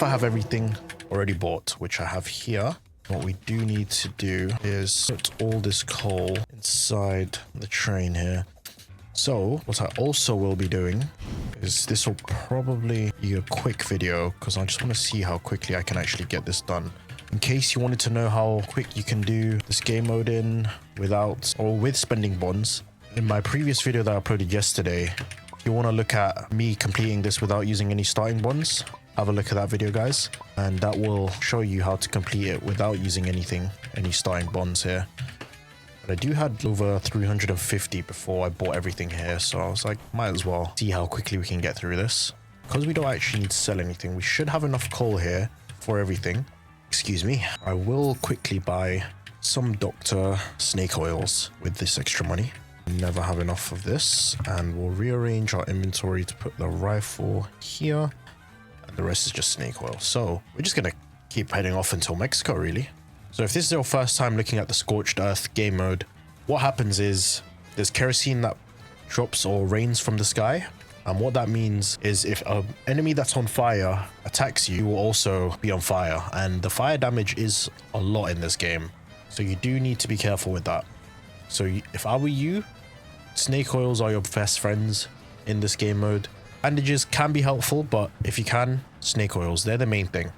if I have everything already bought, which I have here, what we do need to do is put all this coal inside the train here. So what I also will be doing is this will probably be a quick video because I just want to see how quickly I can actually get this done. In case you wanted to know how quick you can do this game mode in without or with spending bonds, in my previous video that I uploaded yesterday, if you want to look at me completing this without using any starting bonds, have a look at that video, guys, and that will show you how to complete it without using any starting bonds here. But I do had over 350 before I bought everything here, so I was like, might as well see how quickly we can get through this. Because we don't actually need to sell anything, we should have enough coal here for everything. Excuse me. I will quickly buy some Dr. Snake oils with this extra money. Never have enough of this, and we'll rearrange our inventory to put the rifle here, and the rest is just snake oil. So we're just gonna keep heading off until Mexico, really. So if this is your first time looking at the Scorched Earth game mode, what happens is there's kerosene that drops or rains from the sky. And what that means is if an enemy that's on fire attacks you, you will also be on fire. And the fire damage is a lot in this game, so you do need to be careful with that. So if I were you, snake oils are your best friends in this game mode. Bandages can be helpful, but if you can, snake oils, they're the main thing.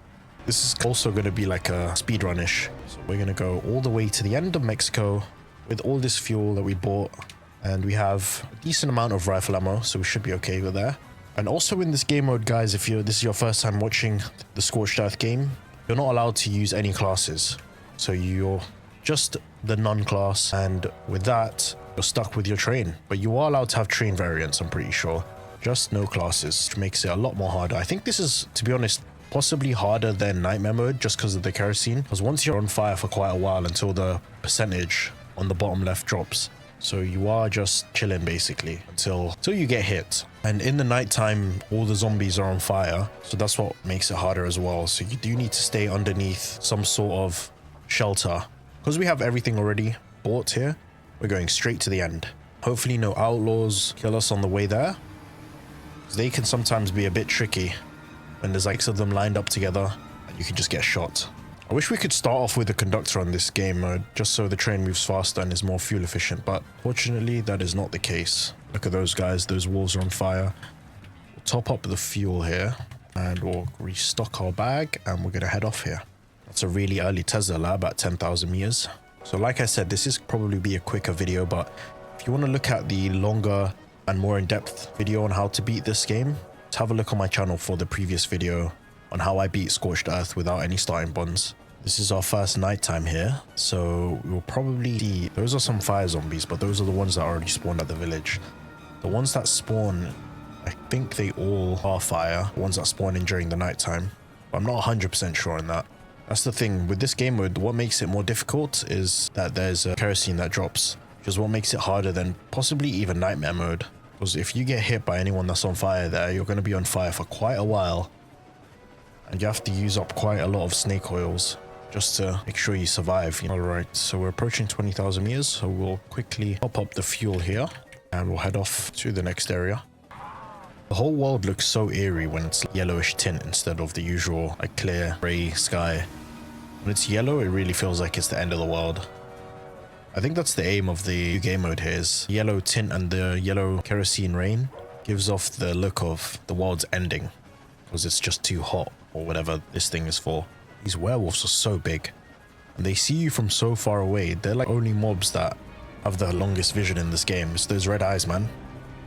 This is also going to be like a speedrun-ish. So we're going to go all the way to the end of Mexico with all this fuel that we bought. And we have a decent amount of rifle ammo, so we should be okay with that. And also in this game mode, guys, if this is your first time watching the Scorched Earth game, you're not allowed to use any classes. So you're just the none class, and with that, you're stuck with your train. But you are allowed to have train variants, I'm pretty sure. Just no classes, which makes it a lot more harder. I think this is, to be honest, possibly harder than Nightmare mode just because of the kerosene. Because once you're on fire for quite a while until the percentage on the bottom left drops. So you are just chilling basically until you get hit. And in the nighttime, all the zombies are on fire. So that's what makes it harder as well. So you do need to stay underneath some sort of shelter. Because we have everything already bought here, we're going straight to the end. Hopefully no outlaws kill us on the way there. They can sometimes be a bit tricky when there's like some of them lined up together and you can just get shot. I wish we could start off with a conductor on this game mode, just so the train moves faster and is more fuel efficient, but fortunately that is not the case. Look at those guys, those walls are on fire. We'll top up the fuel here and we'll restock our bag and we're gonna head off here. That's a really early Tesla lab at 10,000 meters. So like I said, this is probably be a quicker video, but if you want to look at the longer and more in-depth video on how to beat this game, have a look on my channel for the previous video on how I beat Scorched Earth without any starting bonds. This is our first nighttime here, so we'll probably see, those are some fire zombies, but those are the ones that already spawned at the village. The ones that spawn, I think they all are fire, the ones that spawn in during the nighttime, but I'm not 100% sure on that. That's the thing, with this game mode, what makes it more difficult is that there's a kerosene that drops, which is what makes it harder than possibly even Nightmare mode. Because if you get hit by anyone that's on fire there, you're going to be on fire for quite a while. And you have to use up quite a lot of snake oils just to make sure you survive. Alright, so we're approaching 20,000 meters, so we'll quickly top up the fuel here and we'll head off to the next area. The whole world looks so eerie when it's yellowish tint instead of the usual like clear grey sky. When it's yellow, it really feels like it's the end of the world. I think that's the aim of the new game mode here, is yellow tint and the yellow kerosene rain gives off the look of the world's ending because it's just too hot or whatever this thing is for. These werewolves are so big and they see you from so far away. They're like only mobs that have the longest vision in this game. It's those red eyes, man.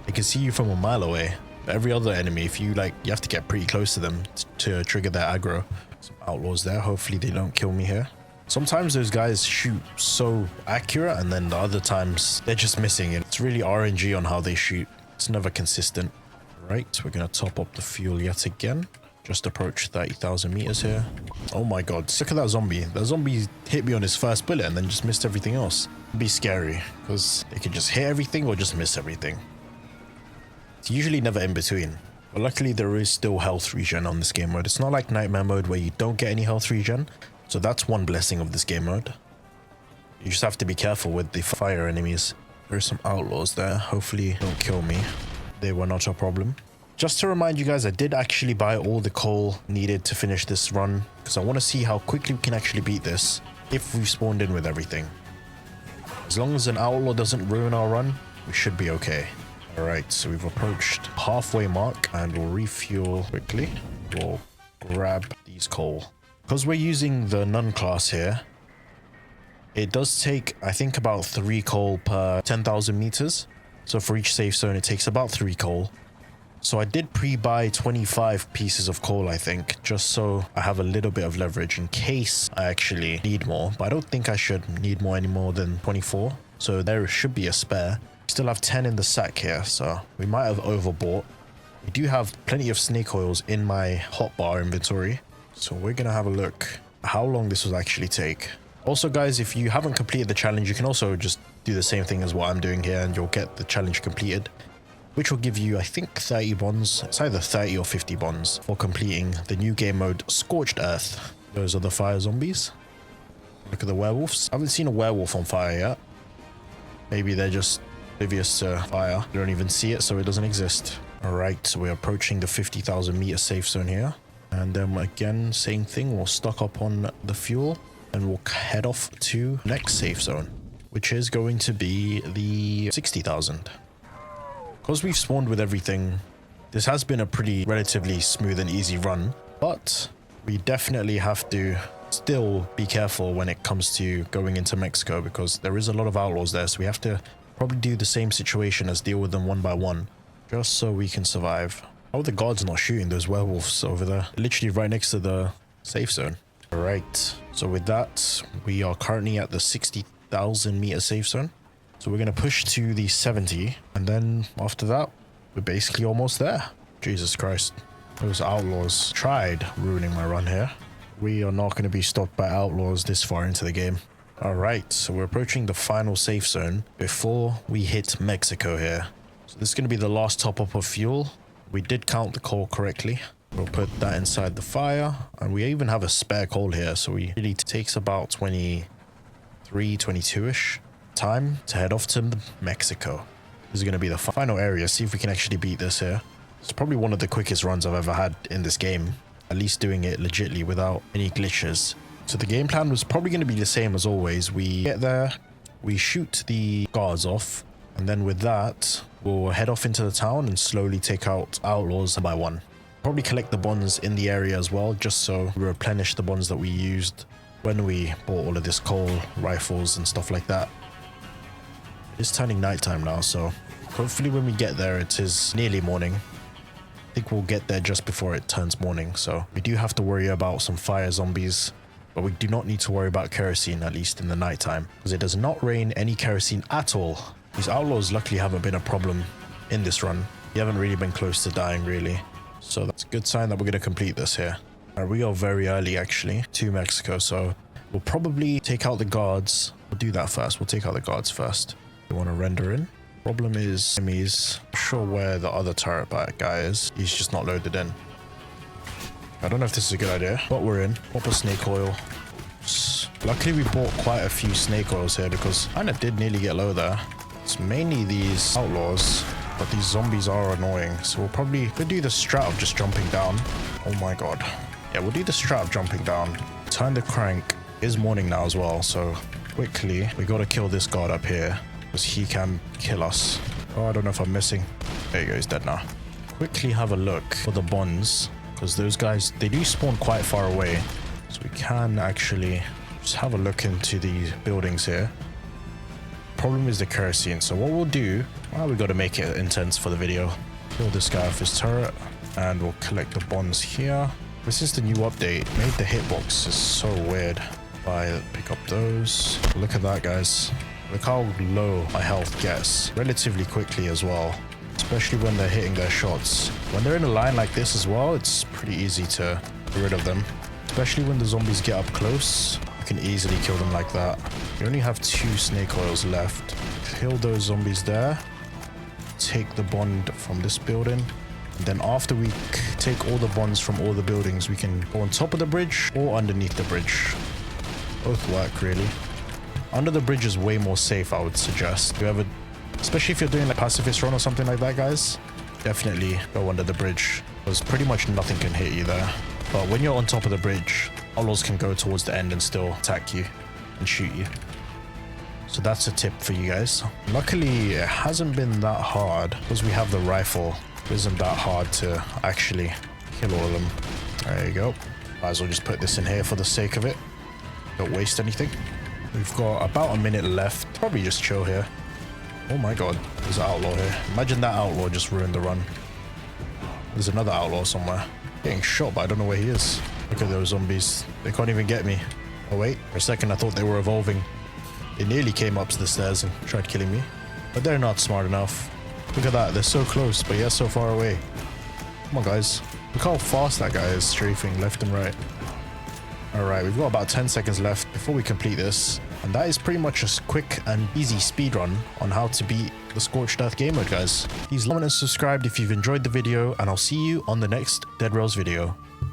They can see you from a mile away. Every other enemy, if you you have to get pretty close to them to trigger their aggro. Some outlaws there. Hopefully they don't kill me here. Sometimes those guys shoot so accurate and then the other times they're just missing it. It's really RNG on how they shoot. It's never consistent. Right, we're going to top up the fuel yet again. Just approached 30,000 meters here. Oh my god, look at that zombie. That zombie hit me on his first bullet and then just missed everything else. It'd be scary because they could just hit everything or just miss everything. It's usually never in between. But luckily there is still health regen on this game mode. It's not like Nightmare mode where you don't get any health regen. So that's one blessing of this game mode. You just have to be careful with the fire enemies. There's some outlaws there. Hopefully don't kill me. They were not a problem. Just to remind you guys, I did actually buy all the coal needed to finish this run because I want to see how quickly we can actually beat this if we've spawned in with everything. As long as an outlaw doesn't ruin our run, we should be okay. Alright, so we've approached halfway mark and we'll refuel quickly. We'll grab these coal. Because we're using the none class here, it does take, I think, about 3 coal per 10,000 meters. So for each safe zone, it takes about 3 coal. So I did pre-buy 25 pieces of coal, I think, just so I have a little bit of leverage in case I actually need more. But I don't think I should need more any more than 24. So there should be a spare. Still have 10 in the sack here, so we might have overbought. We do have plenty of snake oils in my hotbar inventory. So we're going to have a look at how long this will actually take. Also, guys, if you haven't completed the challenge, you can also just do the same thing as what I'm doing here and you'll get the challenge completed, which will give you, I think, 30 bonds. It's either 30 or 50 bonds for completing the new game mode, Scorched Earth. Those are the fire zombies. Look at the werewolves. I haven't seen a werewolf on fire yet. Maybe they're just oblivious to fire. They don't even see it, so it doesn't exist. All right, so we're approaching the 50,000 meter safe zone here. And then again, same thing. We'll stock up on the fuel and we'll head off to next safe zone, which is going to be the 60,000. Because we've spawned with everything, this has been a pretty relatively smooth and easy run, but we definitely have to still be careful when it comes to going into Mexico because there is a lot of outlaws there, so we have to probably do the same situation as deal with them one by one, just so we can survive. How are the guards not shooting those werewolves over there? Literally right next to the safe zone. All right, so with that, we are currently at the 60,000 meter safe zone. So we're going to push to the 70, and then after that, we're basically almost there. Jesus Christ. Those outlaws tried ruining my run here. We are not going to be stopped by outlaws this far into the game. Alright, so we're approaching the final safe zone before we hit Mexico here. So this is going to be the last top up of fuel. We did count the coal correctly. We'll put that inside the fire, and we even have a spare coal here, so we really takes about 23, 22-ish. Time to head off to Mexico. This is going to be the final area. See if we can actually beat this here. It's probably one of the quickest runs I've ever had in this game. At least doing it legitly without any glitches. So the game plan was probably going to be the same as always. We get there, we shoot the guards off, and then with that, we'll head off into the town and slowly take out outlaws one by one. Probably collect the bonds in the area as well, just so we replenish the bonds that we used when we bought all of this coal, rifles, and stuff like that. It's turning nighttime now, so hopefully when we get there, it is nearly morning. I think we'll get there just before it turns morning, so we do have to worry about some fire zombies, but we do not need to worry about kerosene, at least in the nighttime, because it does not rain any kerosene at all. These outlaws luckily haven't been a problem in this run. We haven't really been close to dying, really. So that's a good sign that we're going to complete this here. We are very early, actually, to Mexico, so we'll probably take out the guards. We'll do that first. We'll take out the guards first. We want to render in. Problem is, he's not sure where the other turret guy is. He's just not loaded in. I don't know if this is a good idea, but we're in. Pop a snake oil. Luckily, we bought quite a few snake oils here because I kind of did nearly get low there. It's mainly these outlaws, but these zombies are annoying. So we'll do the strat of just jumping down. Oh my god. Yeah, we'll do the strat of jumping down. Turn the crank. It is morning now as well, so quickly, we got to kill this guard up here. He can kill us. Oh, I don't know if I'm missing. There you go, he's dead now. Quickly have a look for the bonds, because those guys, they do spawn quite far away. So we can actually just have a look into these buildings here. Problem is the kerosene. So what we'll do, well, we got to make it intense for the video. Kill this guy off his turret, and we'll collect the bonds here. This is the new update. Made the hitbox is so weird. Pick up those. Look at that, guys. Look how low my health gets relatively quickly as well, especially when they're hitting their shots. When they're in a line like this as well, it's pretty easy to get rid of them, especially when the zombies get up close. You can easily kill them like that. We only have 2 snake oils left. Kill those zombies there. Take the bond from this building. And then after we take all the bonds from all the buildings, we can go on top of the bridge or underneath the bridge. Both work, really. Under the bridge is way more safe, I would suggest. Especially if you're doing like pacifist run or something like that, guys. definitely go under the bridge, because pretty much nothing can hit you there. But when you're on top of the bridge, outlaws can go towards the end and still attack you and shoot you. So that's a tip for you guys. Luckily, it hasn't been that hard because we have the rifle. It isn't that hard to actually kill all of them. There you go. Might as well just put this in here for the sake of it. Don't waste anything. We've got about a minute left. Probably just chill here. Oh my god, there's an outlaw here. Imagine that outlaw just ruined the run. There's another outlaw somewhere. Getting shot, but I don't know where he is. Look at those zombies. They can't even get me. Oh wait, for a second I thought they were evolving. They nearly came up the stairs and tried killing me. But they're not smart enough. Look at that, they're so close, but yet so far away. Come on guys. Look how fast that guy is strafing left and right. Alright, we've got about 10 seconds left before we complete this. And that is pretty much a quick and easy speedrun on how to beat the Scorched Earth game mode, guys. Please like and subscribe if you've enjoyed the video, and I'll see you on the next DEADRAILS video.